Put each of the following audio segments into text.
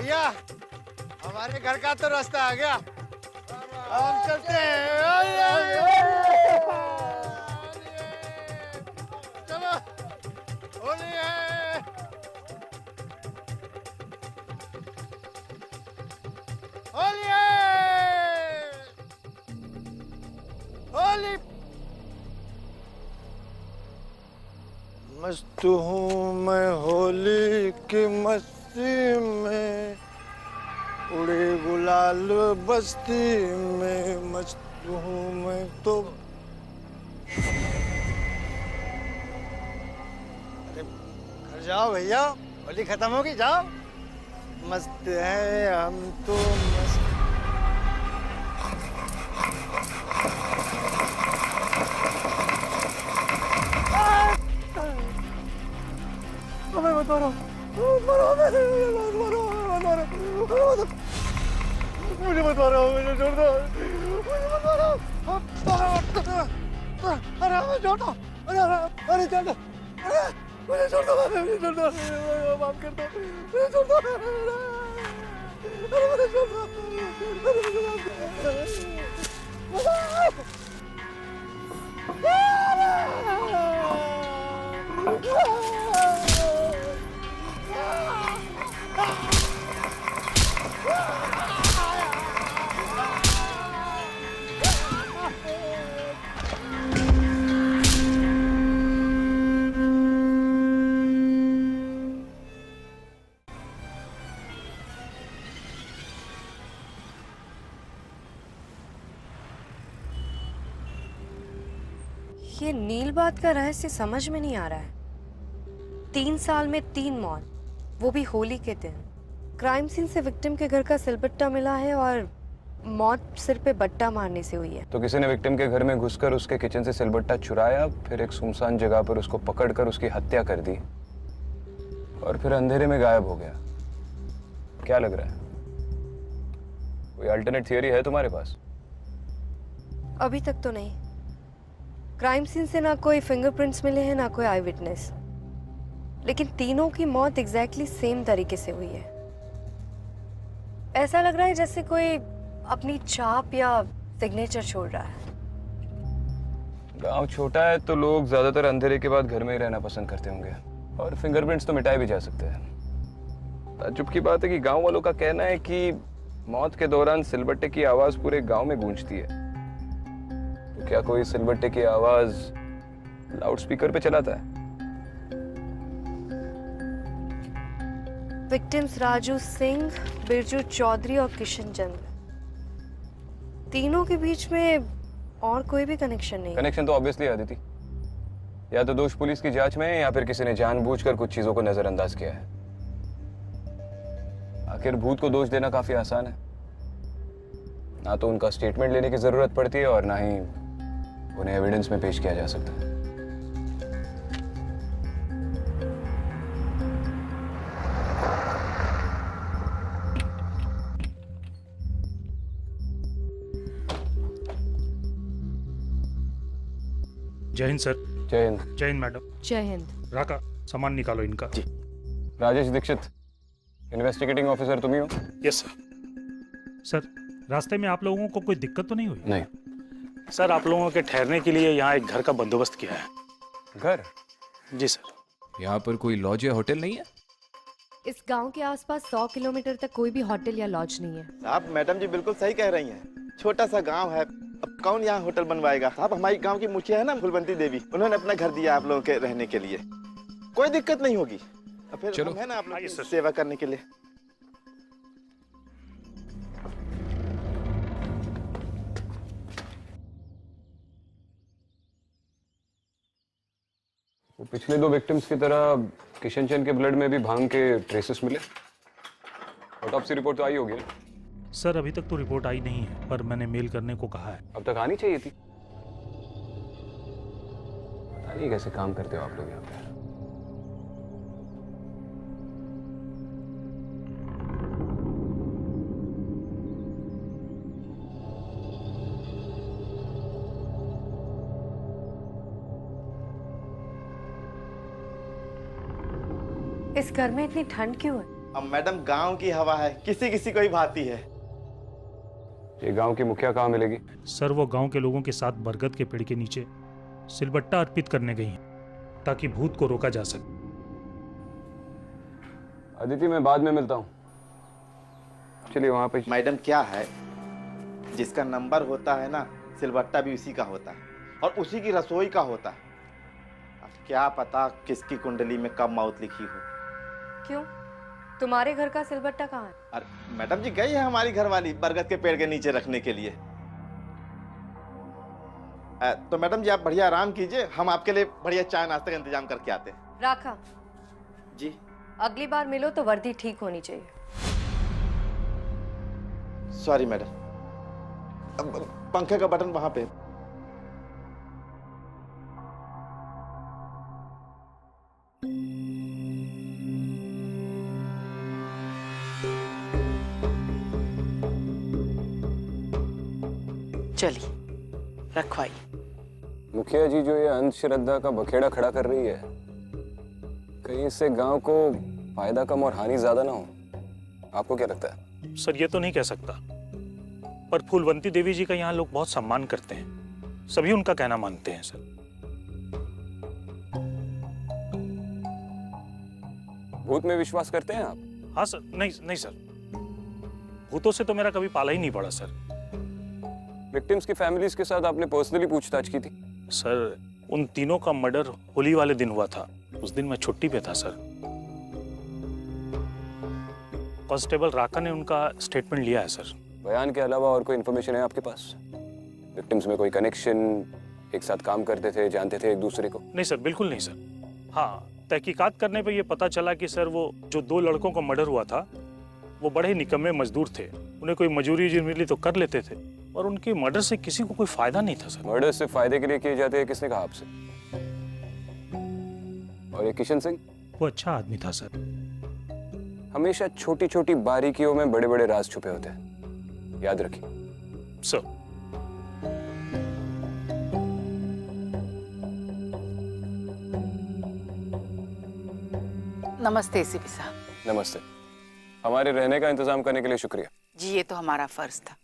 भैया हमारे घर का तो रास्ता आ गया, अब हम चलते हैं। चलो होली है। होली है। होली। मस्त हूँ मैं होली की मस्ती में, उड़े गुलाल बस्ती में मस्त हूँ मैं तो। अरे घर जाओ भैया, होली खत्म होगी, जाओ। मस्त है हम तो मस्त। मैं बता रहा हूँ, मुझे बता रहा हूँ, मुझे छोड़ दो, मुझे बता रहा हूँ। अरे हमें छोड़ दो, अरे छोड़ दो, मुझे छोड़ दो, मुझे छोड़ दो, माफ कर दो, मुझे छोड़ दो, अरे मुझे छोड़ दो, अरे मुझे माफ ये नील बात का रहस्य समझ में नहीं आ रहा है। 3 साल में 3 मौत, वो भी होली के दिन। क्राइम सीन से विक्टिम के घर का सिलबट्टा मिला है और मौत सिर पे बट्टा मारने से हुई है। तो किसी ने विक्टिम के घर में घुसकर उसके किचन से सिलबट्टा चुराया, फिर एक सुनसान जगह पर उसको पकड़कर उसकी हत्या कर दी और फिर अंधेरे में गायब हो गया। क्या लग रहा है? कोई अल्टरनेट थियरी है तुम्हारे पास? अभी तक तो नहीं। क्राइम सीन से ना कोई फिंगरप्रिंट्स मिले हैं, ना कोई आई विटनेस, लेकिन तीनों की मौत एग्जैक्टली सेम तरीके से हुई है। ऐसा लग रहा है जैसे कोई अपनी छाप या सिग्नेचर छोड़ रहा है। गांव छोटा है तो लोग ज्यादातर अंधेरे के बाद घर में ही रहना पसंद करते होंगे, और फिंगरप्रिंट्स तो मिटाए भी जा सकते हैं। ताज्जुब की बात है कि गांव वालों का कहना है कि मौत के दौरान सिलबट्टे की आवाज पूरे गांव में गूंजती है। तो क्या कोई सिलबट्टे की आवाज लाउडस्पीकर पे चलाता है? विक्टिम्स राजू सिंह, बिरजू चौधरी और किशन चंद्र, तीनों के बीच में और कोई भी कनेक्शन नहीं। कनेक्शन तो ऑब्वियसली अदिति, या तो दोष पुलिस की जांच में है या फिर किसी ने जानबूझकर कुछ चीजों को नजरअंदाज किया है। आखिर भूत को दोष देना काफी आसान है, ना तो उनका स्टेटमेंट लेने की जरूरत पड़ती है और ना ही उन्हें एविडेंस में पेश किया जा सकता है। जय हिंद सर। जय हिंद। जय हिंद मैडम। जय हिंद। राका, सामान निकालो इनका। जी। राजेश दीक्षित, इन्वेस्टिगेटिंग ऑफिसर तुम ही हो? Yes sir. सर, रास्ते में आप लोगों को कोई दिक्कत तो नहीं हुई? नहीं सर, आप लोगों के ठहरने के लिए यहाँ एक घर का बंदोबस्त किया है। घर? जी सर। यहाँ पर कोई लॉज या होटल नहीं है? इस गांव के आसपास 100 किलोमीटर तक कोई भी होटल या लॉज नहीं है। आप मैडम जी बिल्कुल सही कह रही हैं। छोटा सा गांव है, अब कौन यहाँ होटल बनवाएगा? साहब, हमारी गांव की मुखिया है ना फूलवंती देवी, उन्होंने अपना घर दिया आप लोगों के रहने के लिए। कोई दिक्कत नहीं होगी। अब फिर चलो। हम है ना आप लोग आइए की सर। सेवा करने के लिए। वो पिछले 2 विक्टिम्स की तरह किशन चंद के ब्लड में भी भांग के ट्रेसेस मिले। ऑटोप्सी रिपोर्ट तो आई होगी ना? सर, अभी तक तो रिपोर्ट आई नहीं है, पर मैंने मेल करने को कहा है। अब तक आनी चाहिए थी। पता नहीं कैसे काम करते हो आप लोग यहाँ पे। इस घर में इतनी ठंड क्यों है? अब मैडम गांव की हवा है, किसी किसी को ही भाती है। ये गांव की मुखिया कहाँ मिलेगी? सर वो गांव के लोगों के साथ बरगद के पेड़ के नीचे सिलबट्टा अर्पित करने गई हैं ताकि भूत को रोका जा सके। अदिति, मैं बाद में मिलता हूँ। चलिए वहां पे। मैडम क्या है, जिसका नंबर होता है ना, सिलबट्टा भी उसी का होता है और उसी की रसोई का होता है। अब क्या पता किसकी कुंडली में कब मौत लिखी हो। क्यों, तुम्हारे घर का सिलबट्टा कहाँ है? अरे मैडम जी, गई है हमारी घरवाली बरगद के पेड़ के नीचे रखने के लिए। तो मैडम जी आप बढ़िया आराम कीजिए, हम आपके लिए बढ़िया चाय नाश्ते का इंतजाम करके आते हैं। राखा जी। अगली बार मिलो तो वर्दी ठीक होनी चाहिए। सॉरी मैडम, अब पंखे का बटन वहां पे। चलिए रखवाई। मुखिया जी जो ये अंधश्रद्धा का बखेड़ा खड़ा कर रही है, कहीं इससे गांव को फायदा कम और हानि ज्यादा ना हो? आपको क्या लगता है? सर ये तो नहीं कह सकता, पर फूलवंती देवी जी का यहाँ लोग बहुत सम्मान करते हैं, सभी उनका कहना मानते हैं सर। भूत में विश्वास करते हैं आप? हाँ सर। नहीं सर, भूतों से तो मेरा कभी पाला ही नहीं पड़ा सर। विक्टिम्स की फैमिलीज के साथ आपने पर्सनली पूछताछ की थी? सर उन तीनों का मर्डर होली वाले दिन हुआ था, उस दिन मैं छुट्टी पे था सर। कांस्टेबल राका ने उनका स्टेटमेंट लिया है सर। बयान के अलावा और कोई इन्फॉर्मेशन है आपके पास? विक्टिम्स में कोई कनेक्शन, एक साथ काम करते थे, जानते थे एक दूसरे को? नहीं सर, बिल्कुल नहीं सर। हाँ, तहकीकात करने पे ये पता चला कि सर वो जो 2 लड़कों का मर्डर हुआ था वो बड़े निकम्मे मजदूर थे, उन्हें कोई मजूरी मिली तो कर लेते थे और उनके मर्डर से किसी को कोई फायदा नहीं था सर। मर्डर से फायदे के लिए किए जाते हैं, किसने कहा आपसे? और ये किशन सिंह? वो अच्छा आदमी था सर। हमेशा छोटी छोटी बारीकियों में बड़े बड़े राज छुपे होते हैं, याद रखिए। सर नमस्ते एसीपी साहब। नमस्ते। हमारे रहने का इंतजाम करने के लिए शुक्रिया। जी ये तो हमारा फर्ज था।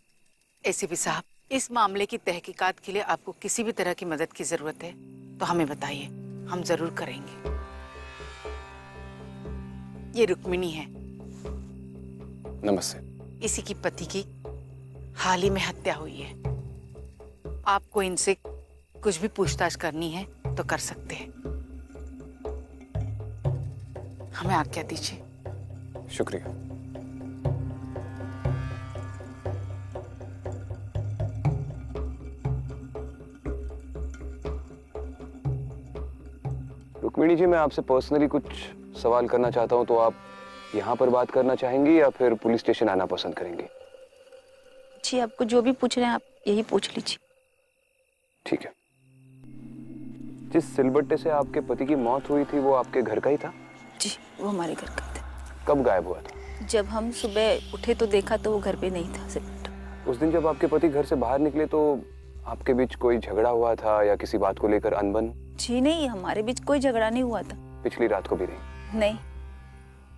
एसीपी साहब, इस मामले की तहकीकात के लिए आपको किसी भी तरह की मदद की जरूरत है तो हमें बताइए, हम जरूर करेंगे। ये रुक्मिणी है, नमस्ते। इसी की पति की हाल ही में हत्या हुई है। आपको इनसे कुछ भी पूछताछ करनी है तो कर सकते हैं। हमें आज्ञा दीजिए। शुक्रिया। रुक्मिणी जी, मैं आपसे पर्सनली कुछ सवाल करना चाहता हूं, तो आप यहाँ पर बात करना चाहेंगी या फिर पुलिस स्टेशन आना पसंद करेंगी? जी आपको जो भी पूछ रहे हैं आप यही पूछ लीजिए। ठीक है। जिस सिलबट्टे से आपके पति की मौत हुई थी वो आपके घर का ही था? जी वो हमारे घर का था। कब गायब हुआ था? जब हम सुबह उठे तो देखा तो वो घर पे नहीं था सिलबट्टा। उस दिन जब आपके पति घर से बाहर निकले तो आपके बीच कोई झगड़ा हुआ था या किसी बात को लेकर अनबन? जी नहीं, हमारे बीच कोई झगड़ा नहीं हुआ था। पिछली रात को भी नहीं? नहीं।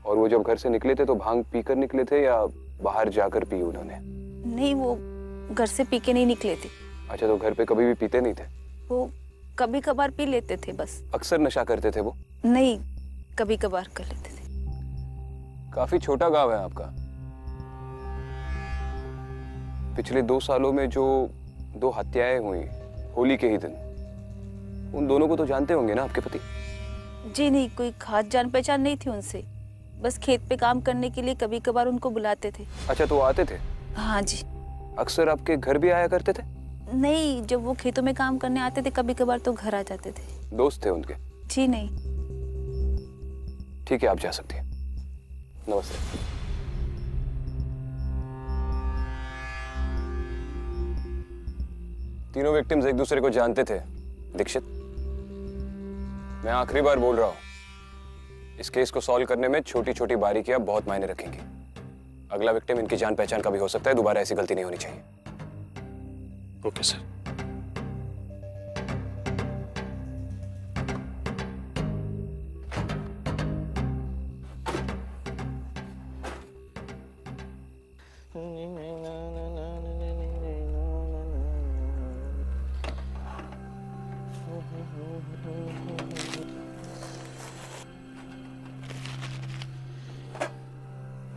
और वो जब घर से निकले थे तो भांग पीकर निकले थे या बाहर जाकर पी उन्होंने? नहीं, वो घर से पी के नहीं निकले थे। अच्छा, तो घर पे कभी भी पीते नहीं थे? वो कभी कभार पी लेते थे बस। अक्सर नशा करते थे वो? नहीं, कभी कभार कर लेते थे। काफी छोटा गांव है आपका। पिछले 2 सालों में जो 2 हत्याएं हुई होली के ही दिन, उन दोनों को तो जानते होंगे ना आपके पति? जी नहीं, कोई खास जान पहचान नहीं थी उनसे, बस खेत पे काम करने के लिए कभी कभार उनको बुलाते थे। अच्छा, तो वो आते थे? हाँ जी। अक्सर आपके घर भी आया करते थे? नहीं, जब वो खेतों में काम करने आते थे कभी कभार तो घर आ जाते थे। दोस्त थे उनके? जी नहीं। ठीक है, आप जा सकती हैं। नमस्ते। तीनों विक्टिम्स एक दूसरे को जानते थे। दीक्षित, मैं आखिरी बार बोल रहा हूं, इस केस को सॉल्व करने में छोटी छोटी बारीकियां बहुत मायने रखेंगी। अगला विक्टिम इनकी जान पहचान का भी हो सकता है, दोबारा ऐसी गलती नहीं होनी चाहिए। Okay sir.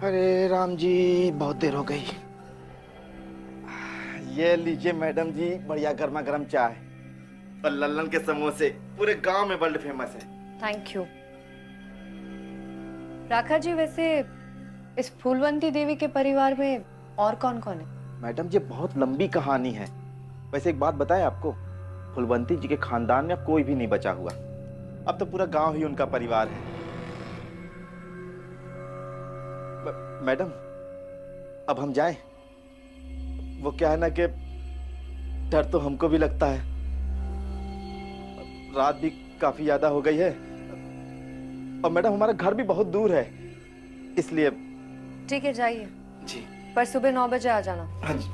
अरे राम जी, बहुत देर हो गई। ये लीजिए मैडम जी, बढ़िया गर्मा गर्म चाय और लल्लन के समोसे, पूरे गांव में वर्ल्ड फेमस है। Thank you. राखा जी, वैसे इस फूलवंती देवी के परिवार में और कौन कौन है? मैडम जी, बहुत लंबी कहानी है। वैसे एक बात बताएं आपको, फूलवंती जी के खानदान में अब कोई भी नहीं बचा हुआ। अब तो पूरा गांव ही उनका परिवार है। मैडम, अब हम जाएं? वो क्या है ना कि डर तो हमको भी लगता है, रात भी काफी ज्यादा हो गई है और मैडम हमारा घर भी बहुत दूर है, इसलिए। ठीक है, जाइए। जी। पर सुबह 9 बजे आ जाना। हाँ जी।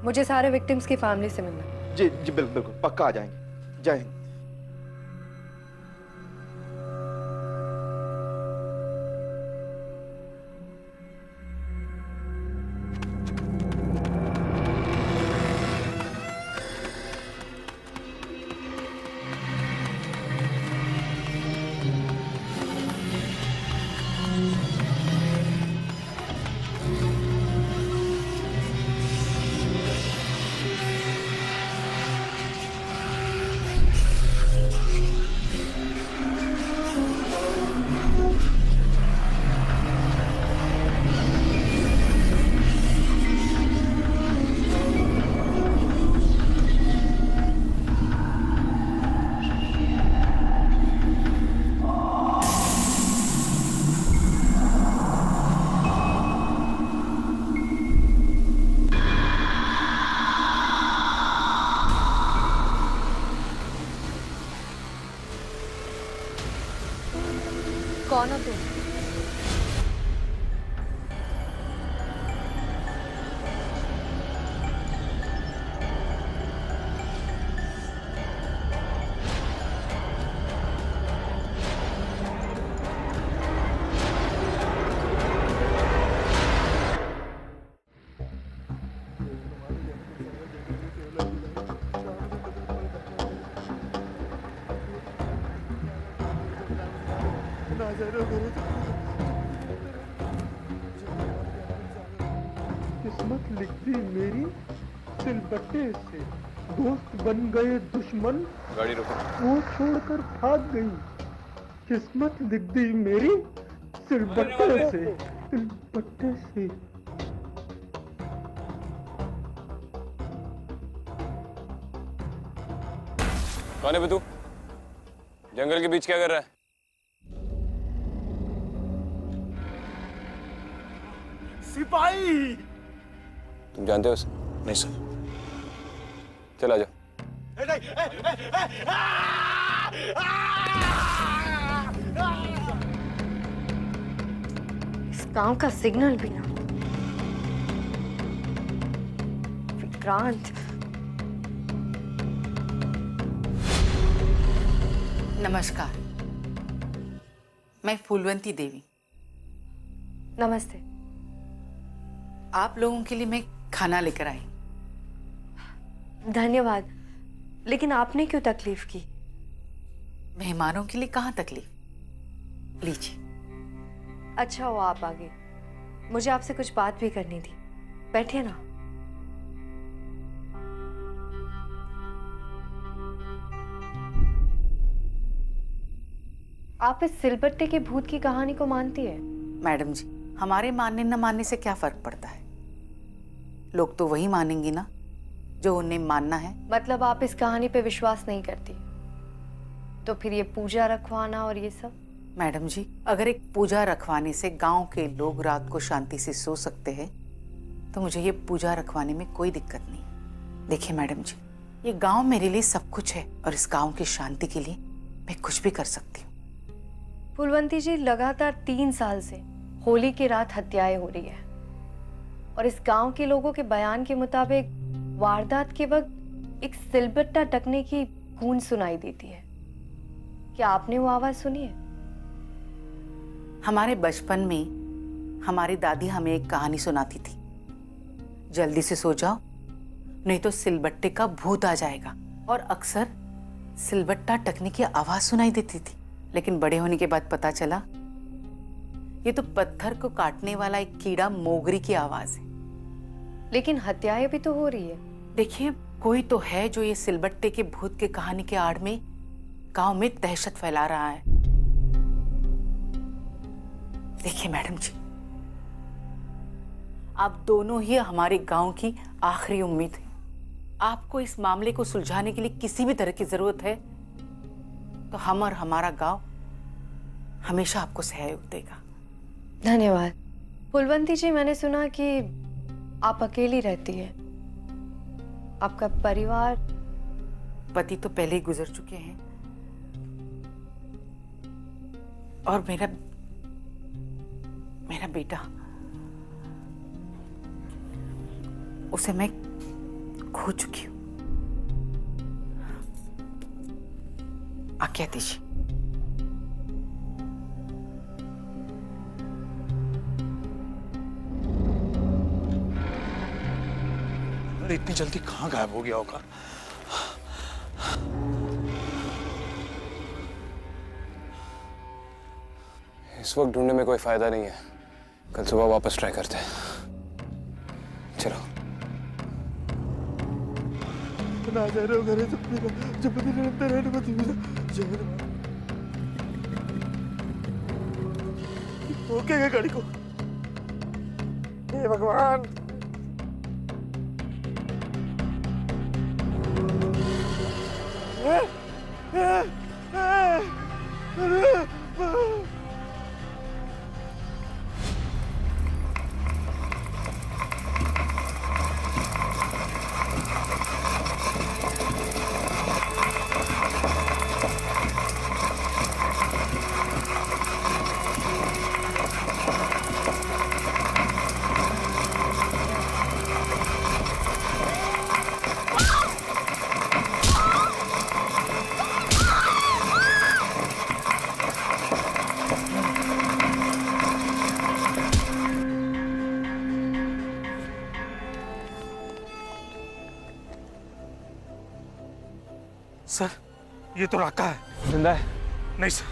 मुझे सारे विक्टिम्स की फैमिली से मिलना है। जी जी, बिल्कुल बिल्कुल, पक्का आ जाएंगे। जय हिंद। कौन हो तुम? किस्मत लिखती मेरी सिलबट्टे से, दोस्त बन गए दुश्मन, गाड़ी रोको। वो छोड़कर भाग गई। किस्मत लिख दी मेरी सिलबट्टे से, सिलबट्टे से। कौन है बे तू? जंगल के बीच क्या कर रहा है? सिपाही। तुम जानते हो उसे? नहीं सर। चल आ जाओ। इस गांव का सिग्नल भी ना। विक्रांत। नमस्कार, मैं फूलवंती देवी। नमस्ते। आप लोगों के लिए मैं खाना लेकर आई। धन्यवाद, लेकिन आपने क्यों तकलीफ की? मेहमानों के लिए कहाँ तकलीफ, लीजिए। अच्छा हुआ आप आ गए, मुझे आपसे कुछ बात भी करनी थी। बैठिए ना। आप इस सिलबट्टे के भूत की कहानी को मानती है? मैडम जी, हमारे मानने न मानने से क्या फर्क पड़ता है? लोग तो वही मानेंगे ना जो उन्हें मानना है। मतलब आप इस कहानी पे विश्वास नहीं करती? तो फिर ये पूजा रखवाना और ये सब? मैडम जी, अगर एक पूजा रखवाने से गांव के लोग रात को शांति से सो सकते हैं तो मुझे ये पूजा रखवाने में कोई दिक्कत नहीं। देखिए मैडम जी, ये गांव मेरे लिए सब कुछ है और इस गांव की शांति के लिए मैं कुछ भी कर सकती हूँ। फूलवंती जी, लगातार 3 साल से होली की रात हत्याएं हो रही है और इस गांव के लोगों के बयान के मुताबिक वारदात के वक्त एक सिलबट्टा टकने की गूंज सुनाई देती है। क्या आपने वो आवाज सुनी है? हमारे बचपन में हमारी दादी हमें एक कहानी सुनाती थी, जल्दी से सो जाओ नहीं तो सिलबट्टे का भूत आ जाएगा। और अक्सर सिलबट्टा टकने की आवाज सुनाई देती थी, लेकिन बड़े होने के बाद पता चला ये तो पत्थर को काटने वाला एक कीड़ा मोगरी की आवाज है। लेकिन हत्याएं भी तो हो रही है। देखिए, कोई तो है जो ये सिलबट्टे के भूत की कहानी के आड़ में गांव में दहशत फैला रहा है। देखिए मैडम जी, आप दोनों ही हमारे गांव की आखिरी उम्मीद हैं। आपको इस मामले को सुलझाने के लिए किसी भी तरह की जरूरत है तो हम और हमारा गांव हमेशा आपको सहयोग देगा। धन्यवाद। फुलवंती जी, मैंने सुना कि आप अकेली रहती है। आपका परिवार? पति तो पहले ही गुजर चुके हैं और मेरा बेटा, उसे मैं खो चुकी हूं। आज्ञा दीजिए। अरे इतनी जल्दी कहाँ गायब हो गया होगा? इस वक्त ढूंढने में कोई फायदा नहीं है। कल सुबह वापस ट्राई करते हैं। चलो। ना जा रहे हो घरे जब रोकेगा गाड़ी को। हे भगवान। सर, ये तो राका है। जिंदा है? नहीं सर।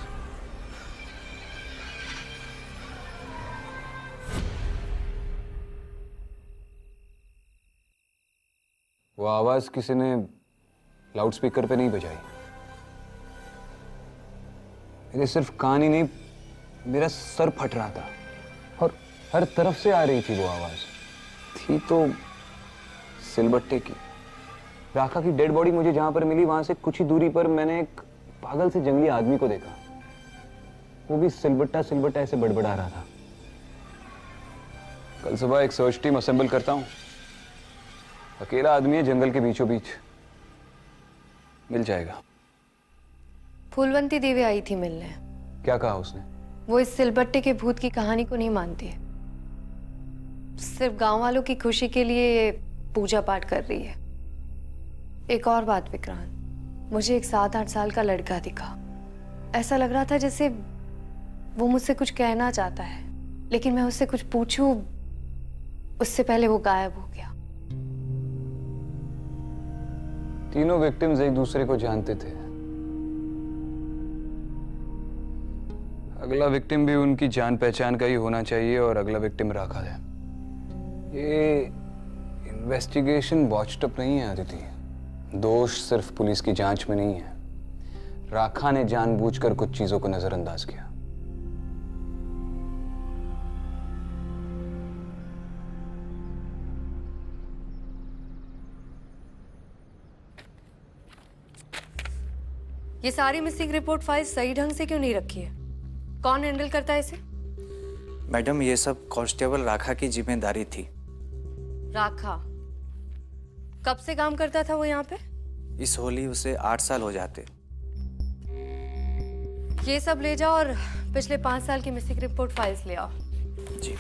वो आवाज किसी ने लाउडस्पीकर पे नहीं बजाई। मेरे सिर्फ कान ही नहीं, मेरा सर फट रहा था और हर तरफ से आ रही थी वो आवाज। थी तो सिलबट्टे की। राका की डेड बॉडी मुझे जहां पर मिली वहां से कुछ ही दूरी पर मैंने एक पागल से जंगली आदमी को देखा। वो भी सिलबट्टा सिलबट्टा ऐसे बड़बड़ा रहा था। कल सुबह एक सर्च टीम असेंबल करता हूं। अकेला आदमी है जंगल के बीचों बीच, मिल जाएगा। फूलवंती देवी आई थी मिलने। क्या कहा उसने? वो इस सिलबट्टे के भूत की कहानी को नहीं मानती है। सिर्फ गांव वालों की खुशी के लिए ये पूजा पाठ कर रही है। एक और बात विक्रांत, मुझे एक 7-8 साल का लड़का दिखा। ऐसा लग रहा था जैसे वो मुझसे कुछ कहना चाहता है, लेकिन मैं उससे कुछ पूछूं उससे पहले वो गायब हो गया। तीनों विक्टिम्स एक दूसरे को जानते थे। अगला विक्टिम भी उनकी जान पहचान का ही होना चाहिए और अगला विक्टिम राका है। ये इन्वेस्टिगेशन बॉच्ड अप नहीं है अदिति। दोष सिर्फ पुलिस की जांच में नहीं है। राका ने जानबूझकर कुछ चीजों को नजरअंदाज किया। ये सारी मिसिंग रिपोर्ट फाइल सही ढंग से क्यों नहीं रखी है? कौन हैंडल करता है इसे? मैडम, ये सब कांस्टेबल राखा की जिम्मेदारी थी। राखा कब से काम करता था वो यहाँ पे? इस होली उसे 8 साल हो जाते। ये सब ले जाओ और पिछले 5 साल की मिसिंग रिपोर्ट फाइल्स ले आओ। जी।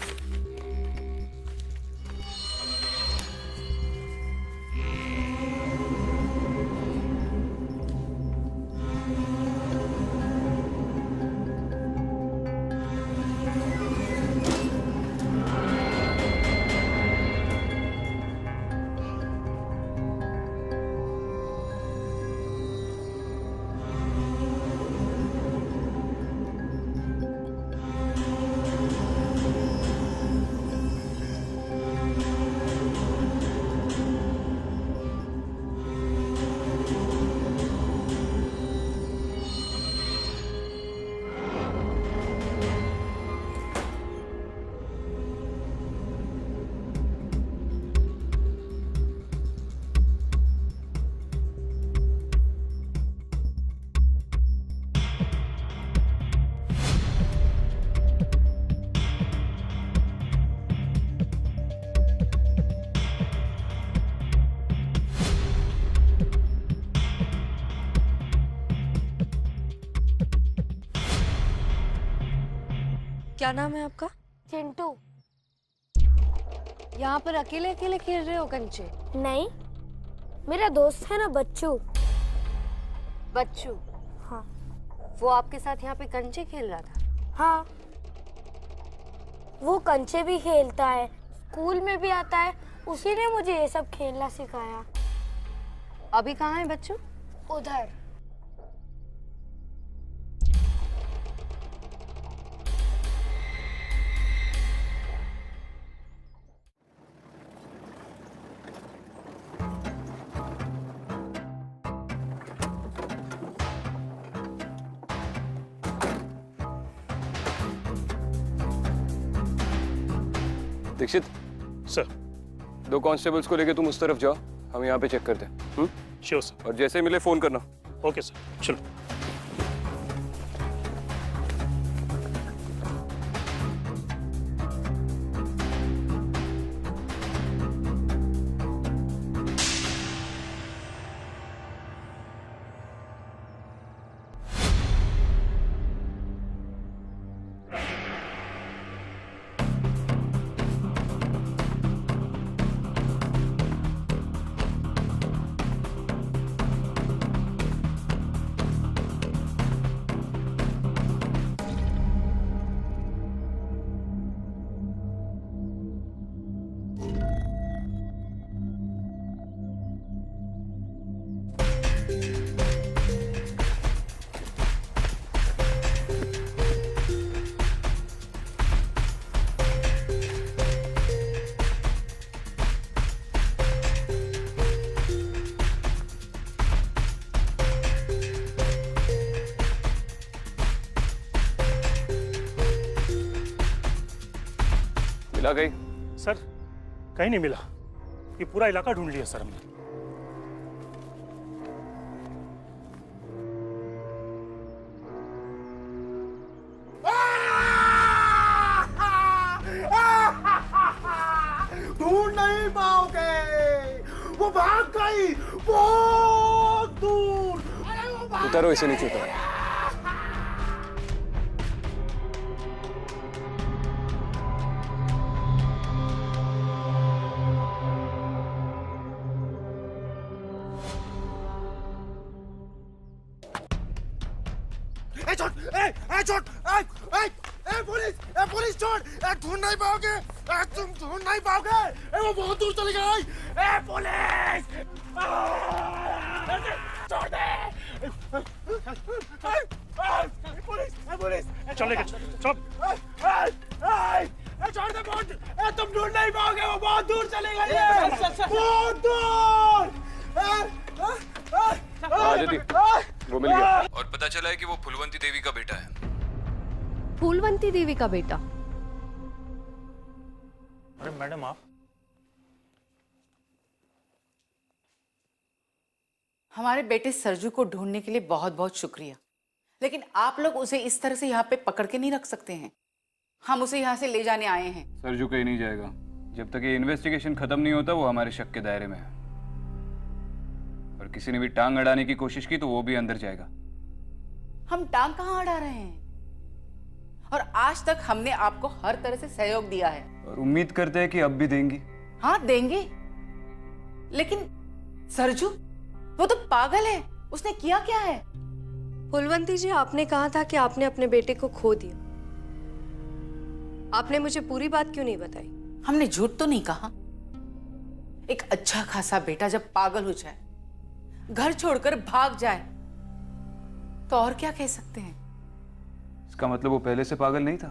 क्या नाम है आपका? चिंटू। यहाँ पर अकेले अकेले खेल रहे हो कंचे? नहीं, मेरा दोस्त है ना बच्चू। बच्चू? हाँ। वो आपके साथ यहाँ पे कंचे खेल रहा था? हाँ, वो कंचे भी खेलता है, स्कूल में भी आता है, उसी ने मुझे ये सब खेलना सिखाया। अभी कहाँ है बच्चू? उधर। दीक्षित, सर। 2 कांस्टेबल्स को लेके तुम उस तरफ जाओ, हम यहाँ पे चेक करते हैं। Sure sir. और जैसे मिले फोन करना। ओके सर, चलो। मिला गई? सर, कहीं नहीं मिला। ये पूरा इलाका ढूंढ लिया सर हमने। ढूंढ नहीं पाओगे, वो भाग गई बहुत दूर। उतारो इसे, नीचे उतारो। पुलिस छोड़, ढूंढ नहीं पाओगे, तुम ढूंढ नहीं पाओगे, वो बहुत दूर चली गई। पुलिस छोड़ दे। पुलिस पुलिस चलेगा, चल। छोड़ दे, तुम ढूंढ नहीं पाओगे, वो बहुत दूर चली गई है, बहुत दूर। आदिति, वो मिल गया और पता चला है कि वो फूलवंती देवी का बेटा है। फूलवंती देवी का बेटा? अरे मैडम, आप हमारे बेटे सरजू को ढूंढने के लिए बहुत बहुत शुक्रिया, लेकिन आप लोग उसे इस तरह से यहाँ पे पकड़ के नहीं रख सकते हैं। हम उसे यहाँ से ले जाने आए हैं। सरजू कहीं नहीं जाएगा। जब तक ये इन्वेस्टिगेशन खत्म नहीं होता वो हमारे शक के दायरे में है, और किसी ने भी टांग अड़ाने की कोशिश की तो वो भी अंदर जाएगा। हम टांग कहाँ अड़ा रहे हैं? और आज तक हमने आपको हर तरह से सहयोग दिया है, और उम्मीद करते हैं कि अब भी देंगी। हाँ देंगे, लेकिन सरजू वो तो पागल है, उसने किया क्या है? फूलवंती जी, आपने कहा था कि आपने अपने बेटे को खो दिया। आपने मुझे पूरी बात क्यों नहीं बताई? हमने झूठ तो नहीं कहा। एक अच्छा खासा बेटा जब पागल हो जाए, घर छोड़कर भाग जाए, तो और क्या कह सकते हैं? इसका मतलब वो पहले से पागल नहीं था?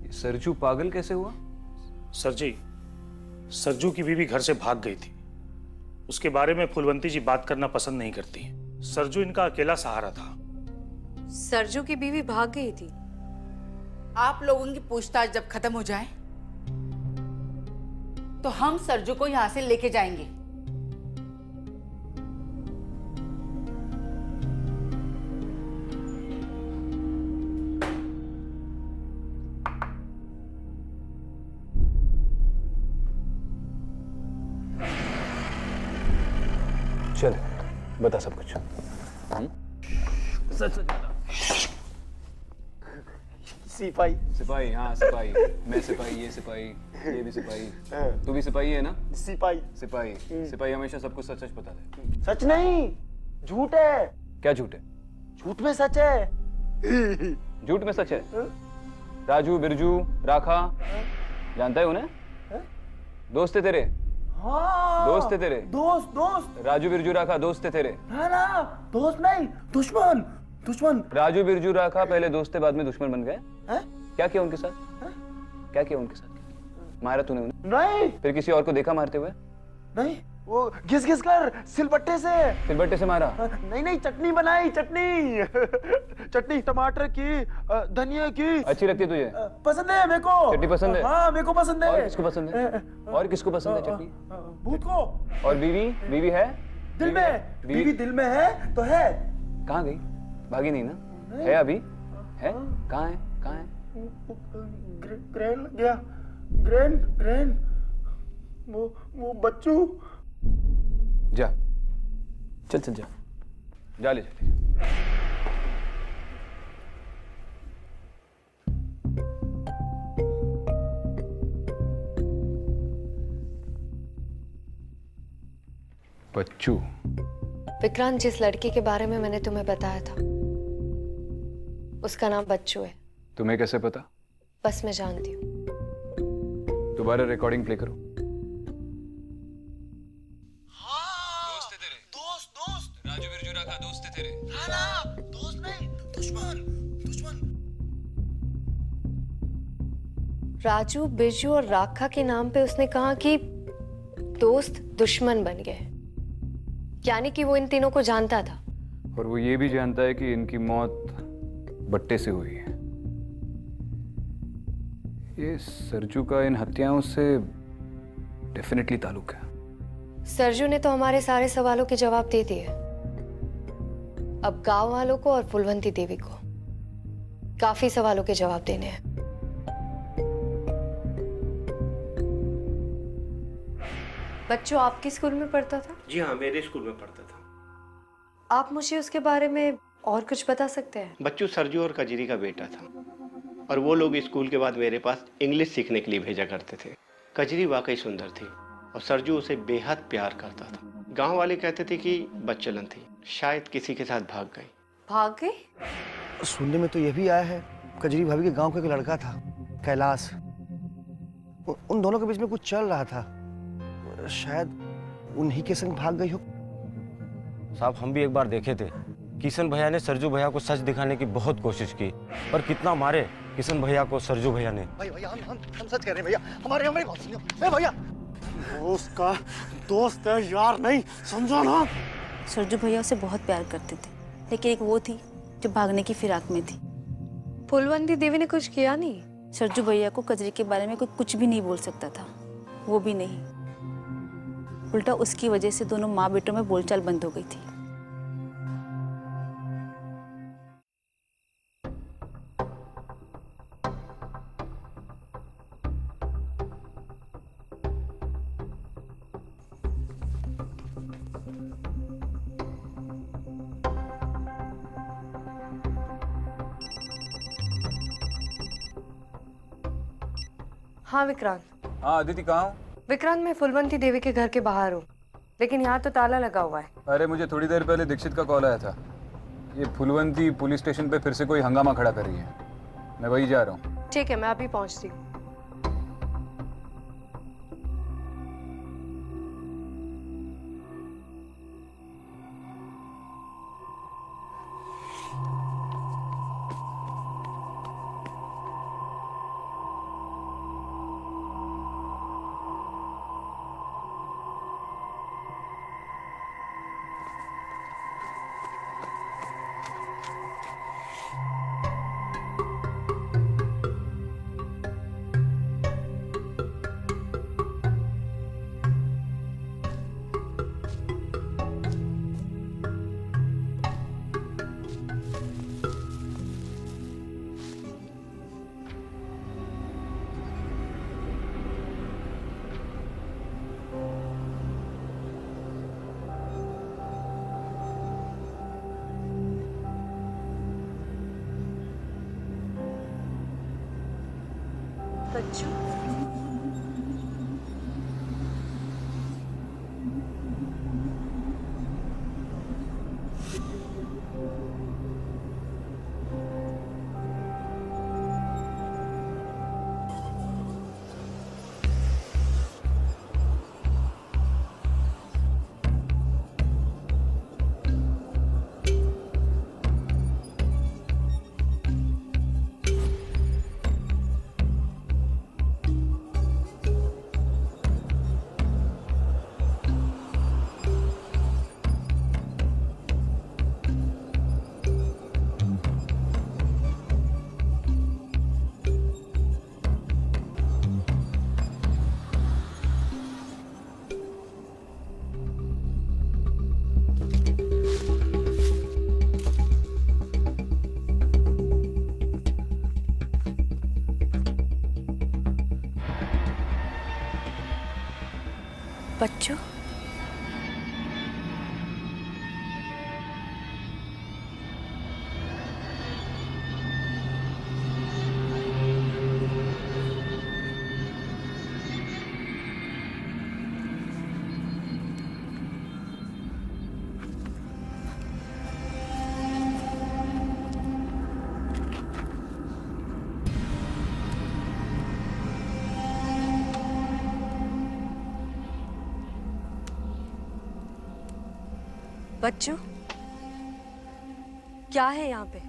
ये सरजू पागल कैसे हुआ? सर जी, सरजू की बीवी घर से भाग गई थी। उसके बारे में फूलवंती जी बात करना पसंद नहीं करती हैं। सरजू इनका अकेला सहारा था। सरजू की बीवी भाग गई थी? आप लोगों की पूछताछ जब खत्म हो जाए तो हम सरजू को यहां से लेके जाएंगे। चल, बता सब कुछ। सच सच बता। सिपाही। सिपाही, हाँ सिपाही। मैं सिपाही, ये सिपाही, ये भी सिपाही। तू भी सिपाही है ना? सिपाही। सिपाही। सिपाही हमेशा सबको सच सच बता दे। सच नहीं, झूठ है। क्या झूठ है? झूठ में सच है। झूठ में सच है। राजू, बिरजू, राखा, जानता है उन्हें? दोस्त थे तेरे? हाँ, दोस्त थे तेरे? दोस्त दोस्त। राजू, बिरजू, राखा दोस्त थे तेरे? ना ना, दोस्त नहीं, दुश्मन दुश्मन। राजू, बिरजू, राखा पहले दोस्त थे, बाद में दुश्मन बन गए? हैं? क्या किया उनके साथ? क्या किया उनके साथ? मारा तूने उन्हें? नहीं फिर किसी और को देखा मारते हुए? नहीं, वो घिस घिस कर सिलबट्टे से। सिलबट्टे से मारा? नहीं नहीं, चटनी बनाई, चटनी। चटनी टमाटर की, धनिया की। अच्छी लगती है तुझे? पसंद है मेरे को। चटनी पसंद है? हाँ मेरे को पसंद है। और किसको पसंद है? और किसको पसंद है चटनी? भूत को। और बीवी? बीवी है? दिल में। बीवी दिल में है तो है। कहाँ गई? भागी नहीं ना? है अभी? है? कहाँ है? कहाँ है? ग्रेन गया। Grain grain. वो बच्चू। जा, चल चल जा, जा ले जा। बच्चू। विक्रांत, जिस लड़की के बारे में मैंने तुम्हें बताया था उसका नाम बच्चू है। तुम्हें कैसे पता? बस मैं जानती हूँ। दोबारा रिकॉर्डिंग प्ले करो। दोस्त थे तेरे? दोस्त दोस्त। राजू, बिरजू, राखा दोस्त थे तेरे? ना ना, दोस्त नहीं, दुश्मन दुश्मन। राजू, बिरजू और राखा के नाम पे उसने कहा कि दोस्त दुश्मन बन गए, यानी कि वो इन तीनों को जानता था। और वो ये भी जानता है कि इनकी मौत बट्टे से हुई है। ये सरजू का इन हत्याओं से डेफिनेटली ताल्लुक है। सरजू ने तो हमारे सारे सवालों के जवाब दे दिए। अब गांव वालों को और फुलवंती देवी को काफी सवालों के जवाब देने हैं। बच्चों, आपके स्कूल में पढ़ता था? जी हाँ, मेरे स्कूल में पढ़ता था। आप मुझे उसके बारे में और कुछ बता सकते हैं? बच्चू सरजू और कजरी का बेटा था और वो लोग स्कूल के बाद मेरे पास इंग्लिश सीखने के लिए भेजा करते थे। कजरी वाकई सुंदर थी और सरजू उसे बेहद प्यार करता था। गांव वाले कहते थे कि बच्चलन थी, शायद किसी के साथ भाग गई। भाग गई? सुनने में तो यह भी आया है कजरी भाभी के गांव का एक लड़का था, कैलाश। उन दोनों के बीच में कुछ चल रहा था, शायद उन्हीं के संग भाग गई हो। साहब, हम भी एक बार देखे थे। किशन भैया ने सरजू भैया को सच दिखाने की बहुत कोशिश की, पर कितना मारे किशन भैया को सरजू भैया ने। भैया हम सच कह रहे हैं भैया, हमारे बात सुनियो। भैया, दोस्त का दोस्त है, यार नहीं, समझो ना। सरजू भैया उसे बहुत प्यार करते थे, लेकिन एक वो थी जो भागने की फिराक में थी। फुलवंती देवी ने कुछ किया नहीं? सरजू भैया को कजरी के बारे में कोई कुछ भी नहीं बोल सकता था। वो भी नहीं, उल्टा उसकी वजह से दोनों माँ बेटों में बोलचाल बंद हो गई थी। हाँ विक्रांत। हाँ अदिति, कहाँ हो? विक्रांत, मैं फुलवंती देवी के घर के बाहर हूँ, लेकिन यहाँ तो ताला लगा हुआ है। अरे मुझे थोड़ी देर पहले दीक्षित का कॉल आया था। ये फुलवंती पुलिस स्टेशन पे फिर से कोई हंगामा खड़ा कर रही है। मैं वही जा रहा हूँ। ठीक है, मैं अभी पहुँचती हूँ। बच्चों, बच्चों, बच्चों, क्या है यहाँ पे?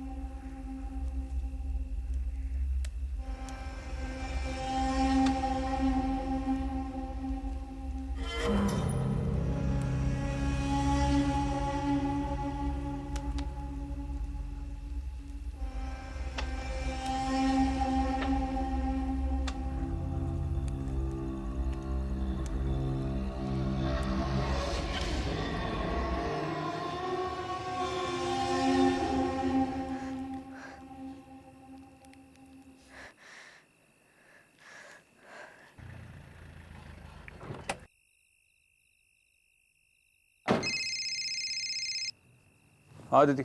हाँ दीदी।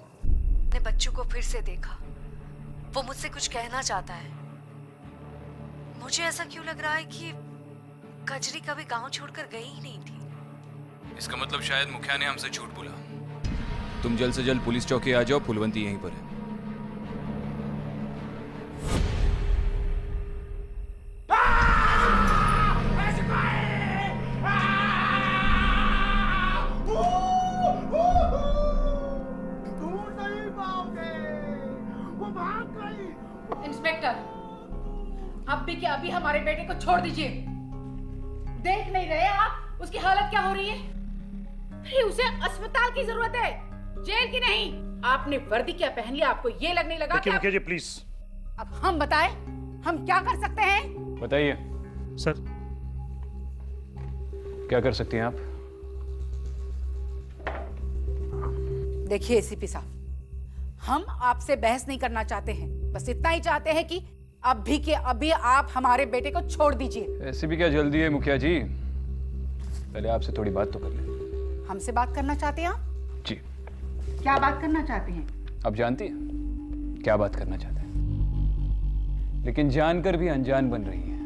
ने बच्चों को फिर से देखा, वो मुझसे कुछ कहना चाहता है। मुझे ऐसा क्यों लग रहा है कि कजरी कभी गांव छोड़कर गई ही नहीं थी। इसका मतलब शायद मुखिया ने हमसे झूठ बोला। तुम जल्द से जल्द पुलिस चौकी आ जाओ, फूलवंती यहीं पर है। इंस्पेक्टर, अभी के अभी हमारे बेटे को छोड़ दीजिए। देख नहीं रहे आप उसकी हालत क्या हो रही है? अरे उसे अस्पताल की जरूरत है, जेल की नहीं। आपने वर्दी क्या पहन लिया, आपको ये लगने लगा कि मुखिया जी प्लीज। अब हम बताएं, हम क्या कर सकते हैं? बताइए सर। क्या कर सकती हैं आप? देखिए एसीपी साहब, हम आपसे बहस नहीं करना चाहते हैं, बस इतना ही चाहते हैं कि अभी के अभी आप हमारे बेटे को छोड़ दीजिए। ऐसे भी क्या जल्दी है मुखिया जी? पहले आपसे थोड़ी बात तो कर लें। हमसे बात करना चाहते हैं आप? जी। क्या बात करना चाहते हैं? आप जानती हैं क्या बात करना चाहते हैं, लेकिन जानकर भी अनजान बन रही है।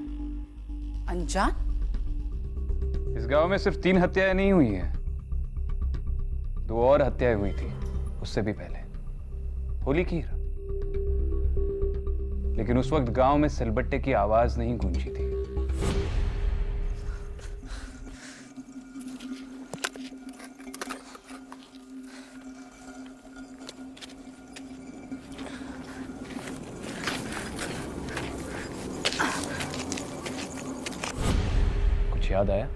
अनजान? इस गांव में सिर्फ 3 हत्याएं नहीं हुई हैं, 2 और हत्याएं हुई थी उससे भी पहले, होली की। लेकिन उस वक्त गांव में सिलबट्टे की आवाज नहीं गूंजी थी। कुछ याद आया?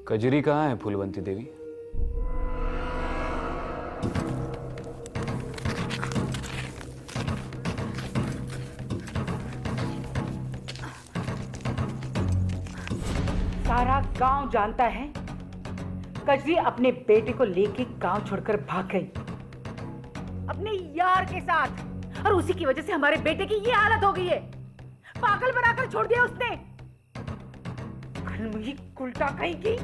कजरी कहाँ है फूलवंती देवी? सारा गांव जानता है कजरी अपने बेटे को लेके गांव छोड़कर भाग गई अपने यार के साथ, और उसी की वजह से हमारे बेटे की ये हालत हो गई है। पागल बनाकर छोड़ दिया उसने। कल मुझे उल्टा कहीं की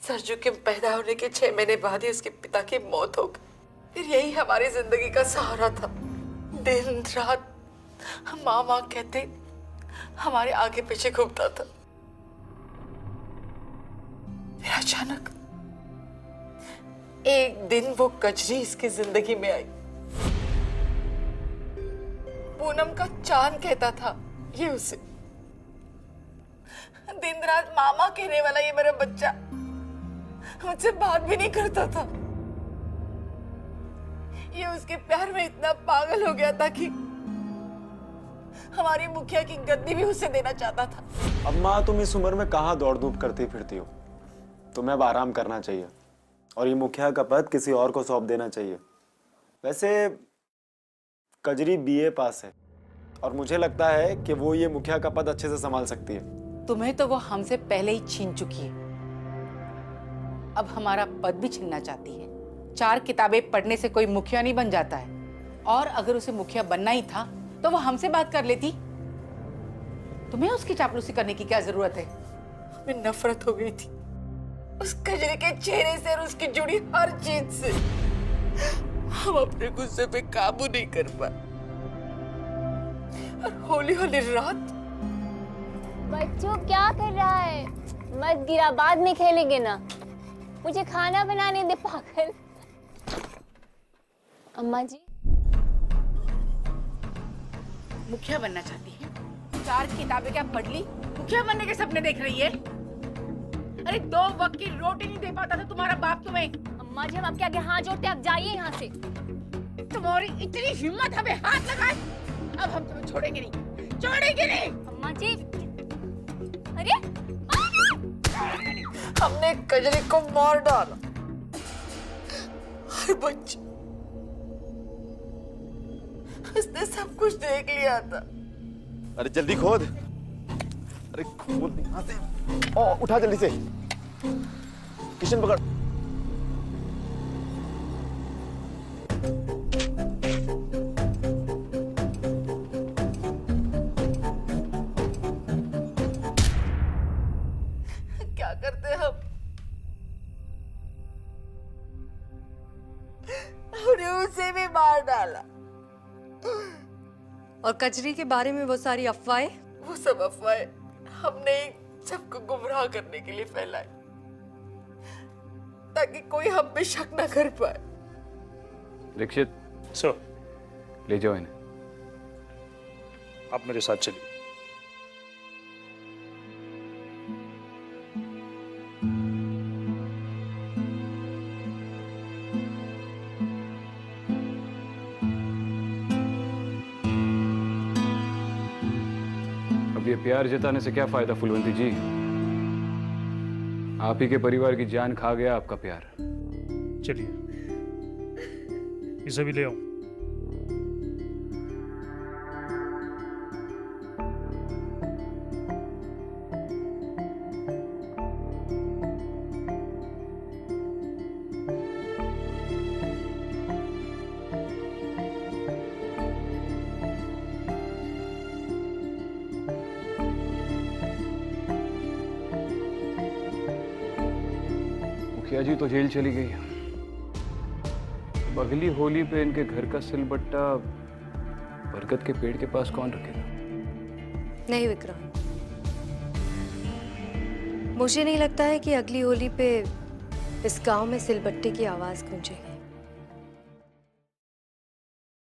सरजू के पैदा होने के 6 महीने बाद ही उसके पिता की मौत हो गई। फिर यही हमारी जिंदगी का सहारा था। दिन रात माँ माँ कहते हमारे आगे पीछे घूमता था। फिर अचानक एक दिन वो कजरी इसकी जिंदगी में आई। पूनम का चांद कहता था ये उसे। दिन रात मामा कहने वाला ये मेरा बच्चा मुझसे बात भी नहीं करता था। ये उसके प्यार में इतना पागल हो गया था कि हमारी मुखिया की गद्दी भी उसे देना चाहता था। अब माँ तुम इस उम्र में कहाँ दौड़ धूप करती फिरती हो? तुम्हें अब आराम करना चाहिए और ये मुखिया का पद किसी और को सौंप देना चाहिए। वैसे कजरी BA पास है और मुझे लगता है कि वो ये मुखिया का पद अच्छे से संभाल सकती है। तुम्हें तो वो हमसे पहले ही छीन चुकी है, अब हमारा पद भी छीनना चाहती है। 4 किताबें पढ़ने से कोई मुखिया नहीं बन जाता है, और अगर उसे मुखिया बनना ही था तो वो हमसे बात कर लेती। तुम्हें उसकी चापलूसी करने की क्या जरूरत है? हमें नफरत हो गई थी उस कजरे के चेहरे से और उसकी जुड़ी हर चीज से। हम अपने गुस्से पे काबू नहीं कर पाए और होली होली रात। बच्चों क्या कर रहा है? मत गिरा, बाद में खेलेंगे ना। मुझे खाना बनाने दे पागल। अम्मा जी मुखिया बनना चाहती है? 4 किताबें क्या पढ़ ली, मुखिया बनने के सपने देख रही है? अरे 2 वक्त की रोटी नहीं दे पाता था तुम्हारा बाप तुम्हें। अम्मा जी हम आपके आगे हाथ जोड़ते, आप जाइए यहाँ से। तुम्हारी इतनी हिम्मत हमें हाथ लगाए, अब हम तुम्हें छोड़ेंगे नहीं, छोड़ेंगे नहीं। अम्मा जी अरे हमने कजरी को मार डाला। हर बच्चे उसने सब कुछ देख लिया था। अरे जल्दी खोद। अरे खोद यहाँ से। ओ उठा जल्दी से। किशन पकड़। डाला। और कजरी के बारे में वो सारी अफवाहें? वो सब अफवाहें हमने ही सबको गुमराह करने के लिए फैलाई, ताकि कोई हम पे शक न कर पाए। दीक्षित सर, ले जाओ इन्हें। आप मेरे साथ चलिए। अब ये प्यार जताने से क्या फायदा फुलवंती जी? आप ही के परिवार की जान खा गया आपका प्यार। चलिए, इसे भी ले आओ। मुखिया जी तो जेल चली गई। अब अगली होली पे इनके घर का सिलबट्टा बरगद के पेड़ के पास कौन रखेगा? नहीं विक्रांत, मुझे नहीं लगता है कि अगली होली पे इस गांव में सिलबट्टे की आवाज गूंजेगी।